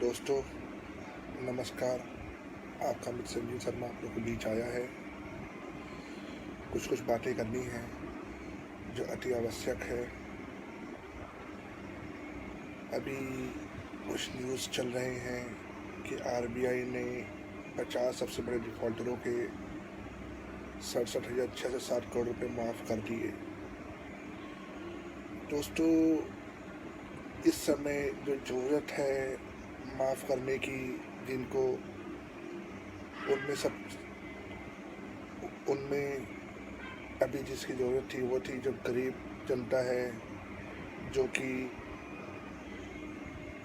दोस्तों नमस्कार। आपका मित्र संजीव शर्मा आप लोग के बीच आया है। कुछ बातें करनी हैं जो अति आवश्यक है। अभी कुछ न्यूज़ चल रहे हैं कि आरबीआई ने 50 सबसे बड़े डिफ़ॉल्टरों के 67,600 से 7 करोड़ रुपए माफ़ कर दिए। दोस्तों, इस समय जो ज़रूरत है माफ़ करने की, जिनको उनमें अभी जिसकी ज़रूरत थी वो थी जो गरीब जनता है, जो कि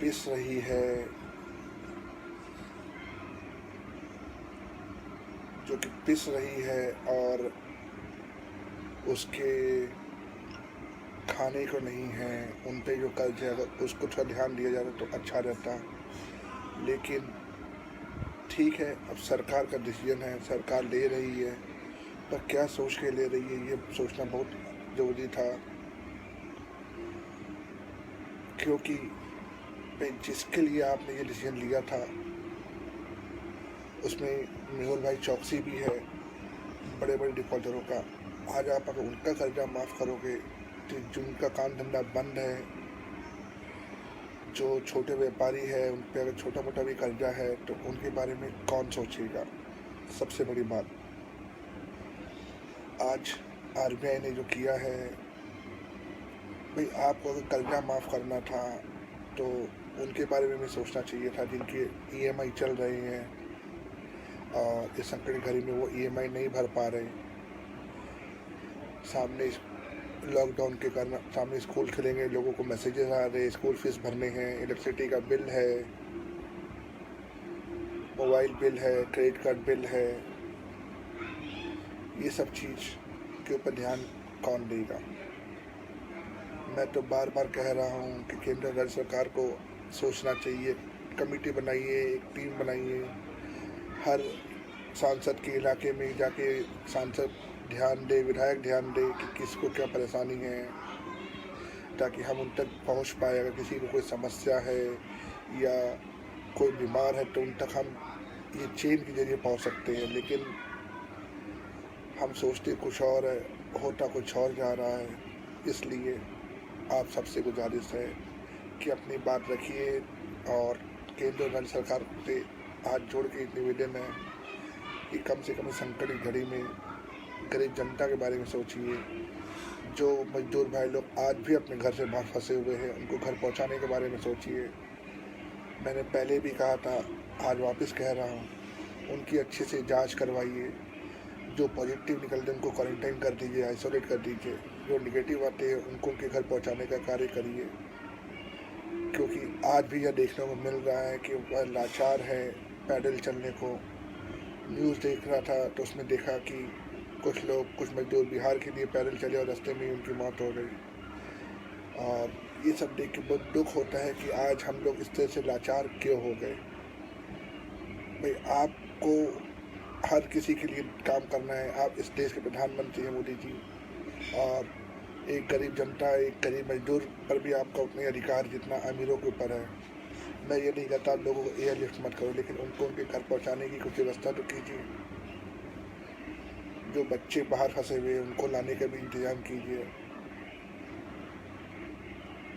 पिस रही है और उसके खाने को नहीं है। उन पे जो कर्ज है अगर उसको थोड़ा ध्यान दिया जाता तो अच्छा रहता। लेकिन ठीक है, अब सरकार का डिसीजन है, सरकार ले रही है, पर क्या सोच के ले रही है ये सोचना बहुत ज़रूरी था। क्योंकि जिसके लिए आपने ये डिसीजन लिया था उसमें मेहुल भाई चौकसी भी है, बड़े बड़े डिफ़ॉल्टरों का। आज आप अगर उनका कर्जा माफ़ करोगे तो जिनका काम धंधा बंद है, जो छोटे व्यापारी है, उन पर अगर छोटा मोटा भी कर्जा है तो उनके बारे में कौन सोचेगा। सबसे बड़ी बात, आज आरबीआई ने जो किया है, भाई आपको अगर कर्जा माफ़ करना था तो उनके बारे में भी सोचना चाहिए था जिनके ईएमआई चल रहे हैं और इस संकट घड़ी में वो ईएमआई नहीं भर पा रहे। सामने लॉकडाउन के कारण सामने स्कूल खुलेंगे, लोगों को मैसेजेस आ रहे, स्कूल फीस भरने हैं, इलेक्ट्रिसिटी का बिल है, मोबाइल बिल है, क्रेडिट कार्ड बिल है। ये सब चीज़ के ऊपर ध्यान कौन देगा। मैं तो बार बार कह रहा हूँ कि केंद्र राज्य सरकार को सोचना चाहिए। कमेटी बनाइए, एक टीम बनाइए, हर सांसद के इलाके में जाके सांसद ध्यान दे, विधायक ध्यान दे कि किसको क्या परेशानी है, ताकि हम उन तक पहुँच पाए। अगर किसी को कोई समस्या है या कोई बीमार है तो उन तक हम ये चेन के जरिए पहुँच सकते हैं। लेकिन हम सोचते कुछ और है, होता कुछ और जा रहा है। इसलिए आप सबसे गुजारिश है कि अपनी बात रखिए और केंद्र और राज्य सरकार से हाथ जोड़ के निवेदन है कि कम से कम संकट की घड़ी में गरीब जनता के बारे में सोचिए। जो मजदूर भाई लोग आज भी अपने घर से बाहर फंसे हुए हैं, उनको घर पहुंचाने के बारे में सोचिए। मैंने पहले भी कहा था, आज वापस कह रहा हूं, उनकी अच्छे से जांच करवाइए। जो पॉजिटिव निकलते हैं उनको क्वारंटाइन कर दीजिए, आइसोलेट कर दीजिए। जो निगेटिव आते हैं उनको उनके घर पहुंचाने का कार्य करिए। क्योंकि आज भी यह देखने को मिल रहा है कि वह लाचार है पैदल चलने को। न्यूज़ देख रहा था तो उसमें देखा कि कुछ मजदूर बिहार के लिए पैदल चले और रास्ते में उनकी मौत हो गई। और ये सब देख के बहुत दुख होता है कि आज हम लोग इस तरह से लाचार क्यों हो गए। भाई आपको हर किसी के लिए काम करना है। आप इस देश के प्रधानमंत्री हैं मोदी जी, और एक गरीब जनता, एक गरीब मजदूर पर भी आपका उतने अधिकार जितना अमीरों के ऊपर है। मैं ये नहीं कहता आप लोगों को एयरलिफ्ट मत करो, लेकिन उनको उनके घर पहुंचाने की कुछ व्यवस्था तो कीजिए। जो बच्चे बाहर फंसे हुए हैं उनको लाने का भी इंतजाम कीजिए।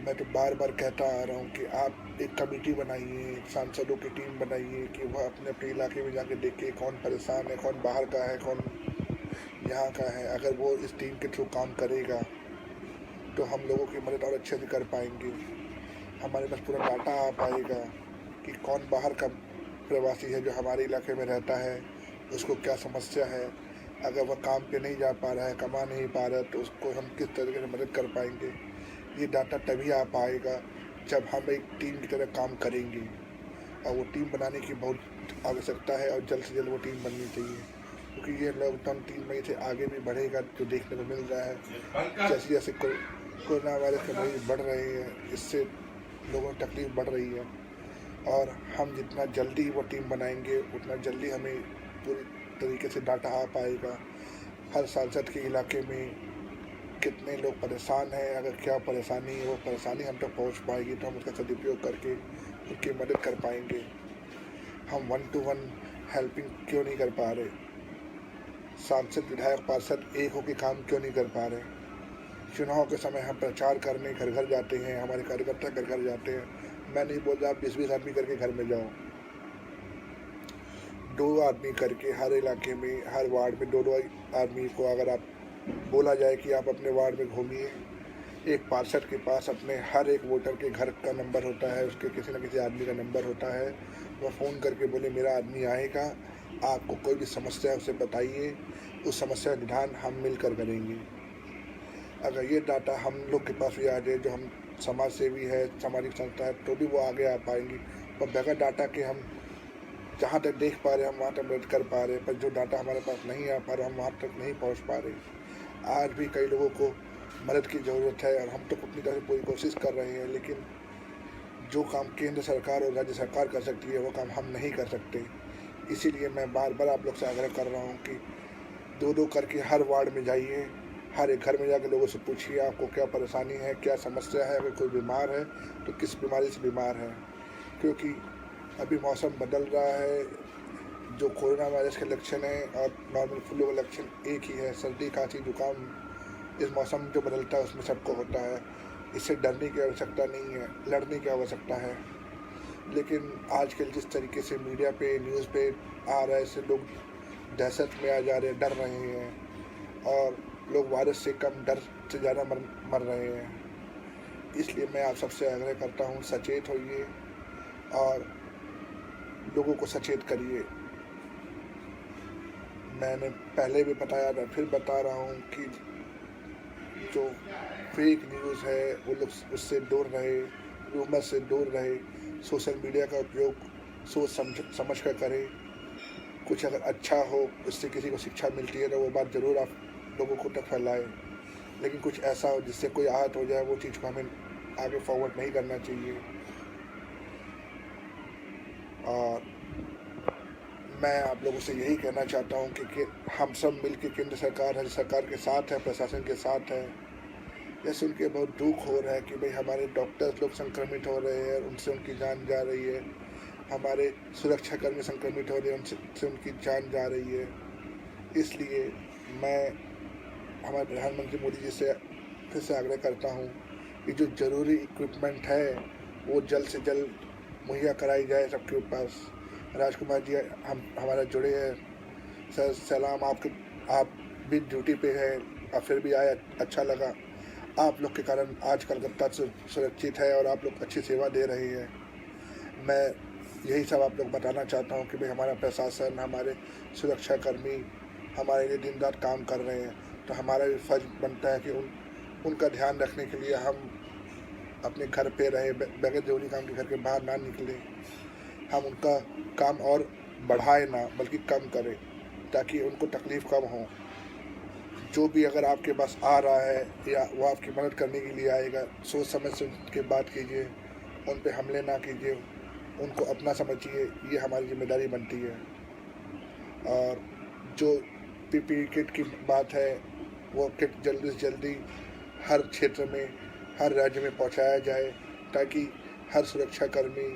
मैं तो बार बार कहता आ रहा हूँ कि आप एक कमेटी बनाइए, सांसदों की टीम बनाइए कि वह अपने अपने इलाके में जाके देखे कौन परेशान है, कौन बाहर का है, कौन यहाँ का है। अगर वो इस टीम के थ्रू काम करेगा तो हम लोगों की मदद और अच्छे से कर पाएंगे। हमारे पास पूरा डाटा आ पाएगा कि कौन बाहर का प्रवासी है जो हमारे इलाके में रहता है, उसको क्या समस्या है। अगर वह काम पे नहीं जा पा रहा है, कमा नहीं पा रहा है, तो उसको हम किस तरीके से मदद कर पाएंगे। ये डाटा तभी आ पाएगा जब हम एक टीम की तरह काम करेंगे। और वो टीम बनाने की बहुत आवश्यकता है और जल्द से जल्द वो टीम बननी चाहिए। क्योंकि ये लॉकडाउन 3 मई से आगे भी बढ़ेगा, जो देखने को मिल रहा है। जैसे जैसे कोरोना वायरस के मरीज बढ़ रहे हैं, इससे लोगों को तकलीफ बढ़ रही है। और हम जितना जल्दी वो टीम बनाएंगे उतना जल्दी हमें पूरी तरीके से डाटा आ पाएगा। हर सांसद के इलाके में कितने लोग परेशान हैं, अगर क्या परेशानी है वो परेशानी हम तक पहुँच पाएगी तो हम उसका सदुपयोग करके उनकी मदद कर पाएंगे। हम 1 to 1 हेल्पिंग क्यों नहीं कर पा रहे? सांसद, विधायक, पार्षद एक होकर काम क्यों नहीं कर पा रहे? चुनाव के समय हम प्रचार करने घर घर जाते हैं, हमारे कार्यकर्ता घर घर जाते हैं। मैं नहीं बोल रहा आप 20-20 आदमी करके घर में जाओ, 2 आदमी करके हर इलाके में, हर वार्ड में 2-2 आदमी को अगर आप बोला जाए कि आप अपने वार्ड में घूमिए। एक पार्षद के पास अपने हर एक वोटर के घर का नंबर होता है, उसके किसी न किसी आदमी का नंबर होता है। वह फ़ोन करके बोले मेरा आदमी आएगा, आपको कोई भी समस्या है उसे बताइए, उस समस्या का निदान हम मिलकर करेंगे। अगर ये डाटा हम लोग के पास भी आ जाए, जो हम समाज सेवी है, सामाजिक संस्था है, तो भी वो आगे आ पाएंगी। पर बगैर डाटा के हम जहाँ तक देख पा रहे हम वहाँ तक मदद कर पा रहे, पर जो डाटा हमारे पास नहीं आ पा रहा हम वहाँ तक नहीं पहुँच पा रहे। आज भी कई लोगों को मदद की ज़रूरत है और हम तो अपनी तरह से पूरी कोशिश कर रहे हैं, लेकिन जो काम केंद्र सरकार और राज्य सरकार कर सकती है वो काम हम नहीं कर सकते। इसीलिए मैं बार बार आप लोग से आग्रह कर रहा हूँ कि 2-2 करके हर वार्ड में जाइए, हर एक घर में जाकर लोगों से पूछिए आपको क्या परेशानी है, क्या समस्या है। अगर कोई बीमार है तो किस बीमारी से बीमार है, क्योंकि अभी मौसम बदल रहा है। जो कोरोना वायरस के लक्षण हैं और नॉर्मल फ्लू का लक्षण एक ही है। सर्दी, खांसी, जुकाम इस मौसम जो बदलता है उसमें सबको होता है। इससे डरने की आवश्यकता नहीं है, लड़ने की आवश्यकता है। लेकिन आजकल जिस तरीके से मीडिया पे, न्यूज़ पे आ रहा है, इससे लोग दहशत में आ जा रहे हैं, डर रहे हैं और लोग वायरस से कम, डर से ज़्यादा मर रहे हैं। इसलिए मैं आप सबसे आग्रह करता हूँ, सचेत होइए और लोगों को सचेत करिए। मैंने पहले भी बताया था, फिर बता रहा हूँ कि जो फेक न्यूज़ है वो लोग उससे दूर रहे, रूमर से दूर रहे, सोशल मीडिया का उपयोग सोच समझ कर करें। कुछ अगर अच्छा हो, उससे किसी को शिक्षा मिलती है तो वो बात ज़रूर आप लोगों को तक फैलाएं। लेकिन कुछ ऐसा हो जिससे कोई आहत हो जाए, वो चीज़ को हमें आगे फॉरवर्ड नहीं करना चाहिए। और मैं आप लोगों से यही कहना चाहता हूँ कि हम सब मिलकर केंद्र सरकार, राज्य सरकार के साथ है, प्रशासन के साथ है। यह सुन के बहुत दुख हो रहा है कि भाई हमारे डॉक्टर्स लोग संक्रमित हो रहे हैं, उनसे उनकी जान जा रही है। हमारे सुरक्षाकर्मी संक्रमित हो रहे हैं, उनसे उनकी जान जा रही है। इसलिए मैं हमारे प्रधानमंत्री मोदी जी से फिर से आग्रह करता हूँ कि जो ज़रूरी इक्विपमेंट है वो जल्द से जल्द मुहैया कराई जाए सबके पास। राजकुमार जी हमारा जुड़े हैं, सर सलाम, आप भी ड्यूटी पे हैं और फिर भी आए, अच्छा लगा। आप लोग के कारण आज कलकत्ता सुरक्षित है और आप लोग अच्छी सेवा दे रहे हैं। मैं यही सब आप लोग बताना चाहता हूँ कि भाई हमारा प्रशासन, हमारे सुरक्षाकर्मी हमारे लिए दिन रात काम कर रहे हैं, तो हमारा भी फर्ज बनता है कि उनका ध्यान रखने के लिए हम अपने घर पे रहे, बगैर जरूरी काम के घर के बाहर ना निकले। हम उनका काम और बढ़ाए ना, बल्कि कम करें, ताकि उनको तकलीफ़ कम हो। जो भी अगर आपके पास आ रहा है या वो आपकी मदद करने के लिए आएगा, सोच समझ से उनके बात कीजिए, उन पे हमले ना कीजिए, उनको अपना समझिए, ये हमारी जिम्मेदारी बनती है। और जो पीपीई किट की बात है, वो किट जल्दी से जल्दी हर क्षेत्र में, हर राज्य में पहुंचाया जाए, ताकि हर सुरक्षाकर्मी,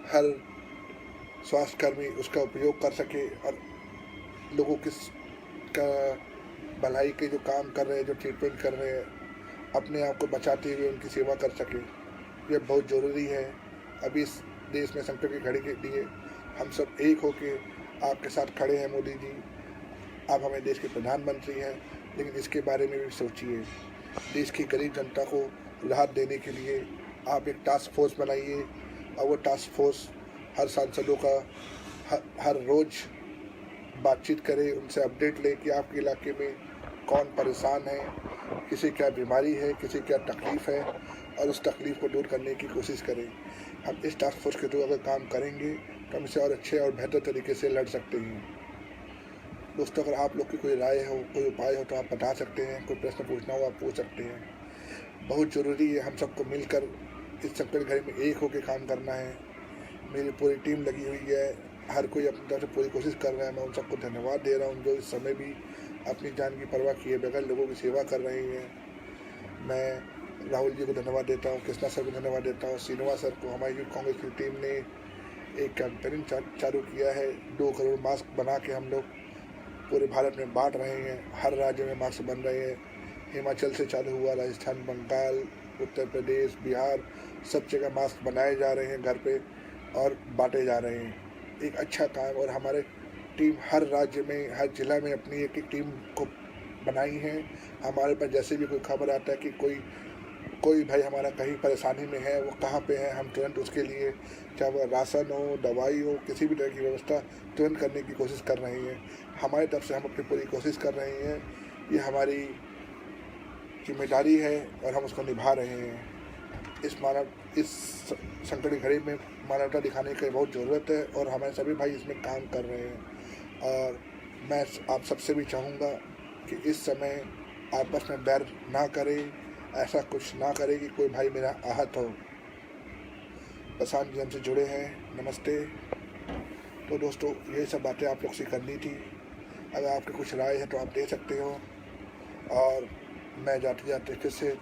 हर स्वास्थ्यकर्मी उसका उपयोग कर सके और लोगों का भलाई के जो काम कर रहे हैं, जो ट्रीटमेंट कर रहे हैं, अपने आप को बचाते हुए उनकी सेवा कर सके। ये बहुत ज़रूरी है। अभी इस देश में संकट की घड़ी के लिए हम सब एक होके आपके साथ खड़े हैं। मोदी जी, आप हमें देश के प्रधानमंत्री हैं, लेकिन इसके बारे में भी सोचिए। देश की गरीब जनता को राहत देने के लिए आप एक टास्क फोर्स बनाइए और वो टास्क फोर्स हर सांसदों का हर रोज़ बातचीत करें, उनसे अपडेट लें कि आपके इलाके में कौन परेशान है, किसी क्या बीमारी है, किसी क्या तकलीफ़ है, और उस तकलीफ़ को दूर करने की कोशिश करें। हम इस टास्क फोर्स के थ्रू अगर काम करेंगे तो हम इसे और अच्छे और बेहतर तरीके से लड़ सकते हैं। दोस्तों, अगर आप लोग की कोई राय हो, कोई उपाय हो तो आप बता सकते हैं। कोई प्रश्न पूछना हो आप पूछ सकते हैं। बहुत ज़रूरी है हम सबको मिलकर इस संकट घड़ी में एक होकर काम करना है। मेरी पूरी टीम लगी हुई है, हर कोई अपनी तरफ से पूरी कोशिश कर रहा है। मैं उन सबको धन्यवाद दे रहा हूँ जो इस समय भी अपनी जान की परवाह किए बगैर लोगों की सेवा कर रहे हैं। मैं राहुल जी को धन्यवाद देता हूँ, कृष्णा सर को धन्यवाद देता हूँ, श्रीनिवास सर को। हमारी यूथ कांग्रेस की टीम ने एक कैंपेनिंग चालू किया है। 2 करोड़ मास्क बना के हम लोग पूरे भारत में बांट रहे हैं। हर राज्य में मास्क बन रहे हैं। हिमाचल से चालू हुआ, राजस्थान, बंगाल, उत्तर प्रदेश, बिहार, सब जगह मास्क बनाए जा रहे हैं घर पे और बांटे जा रहे हैं। एक अच्छा काम। और हमारे टीम हर राज्य में, हर जिला में अपनी एक टीम को बनाई है। हमारे पास जैसे भी कोई खबर आता है कि कोई भाई हमारा कहीं परेशानी में है, वो कहाँ पे है, हम तुरंत उसके लिए, चाहे वो राशन हो, दवाई हो, किसी भी तरह की व्यवस्था तुरंत करने की कोशिश कर रहे हैं। हमारी तरफ से हम अपनी पूरी कोशिश कर रहे हैं। ये हमारी जिम्मेदारी है और हम उसको निभा रहे हैं। इस संकट की घड़ी में मानवता दिखाने की बहुत ज़रूरत है और हमारे सभी भाई इसमें काम कर रहे हैं। और मैं आप सबसे भी चाहूँगा कि इस समय आपस में बैर ना करें, ऐसा कुछ ना करें कि कोई भाई मेरा आहत हो। प्रशांत जी हमसे जुड़े हैं, नमस्ते। तो दोस्तों, ये सब बातें आप लोग से करनी थी। अगर आपकी कुछ राय है तो आप दे सकते हो। और मैं जाते जाते फिर से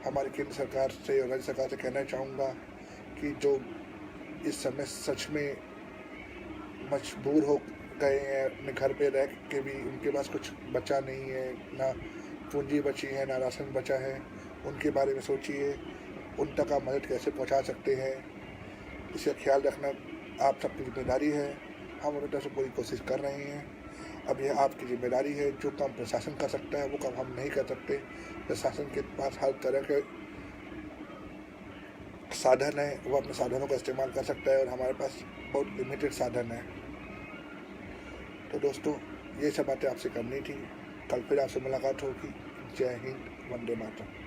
हमारी केंद्र सरकार से और राज्य सरकार से कहना चाहूँगा कि जो इस समय सच में मजबूर हो गए हैं, अपने घर पे रह के भी उनके पास कुछ बचा नहीं है, ना पूंजी बची है, ना राशन बचा है, उनके बारे में सोचिए। उन तक आप मदद कैसे पहुंचा सकते हैं, इसका ख्याल रखना आप सबकी जिम्मेदारी है। हम अपनी तरफ से पूरी कोशिश कर रहे हैं। अब यह आपकी जिम्मेदारी है। जो काम प्रशासन कर सकता है वो काम हम नहीं कर सकते। प्रशासन के पास हर तरह के साधन है, वो अपने साधनों का इस्तेमाल कर सकता है और हमारे पास बहुत लिमिटेड साधन है। तो दोस्तों, ये सब बातें आपसे करनी थी। कल फिर आपसे मुलाकात होगी। जय हिंद, वंदे मातरम।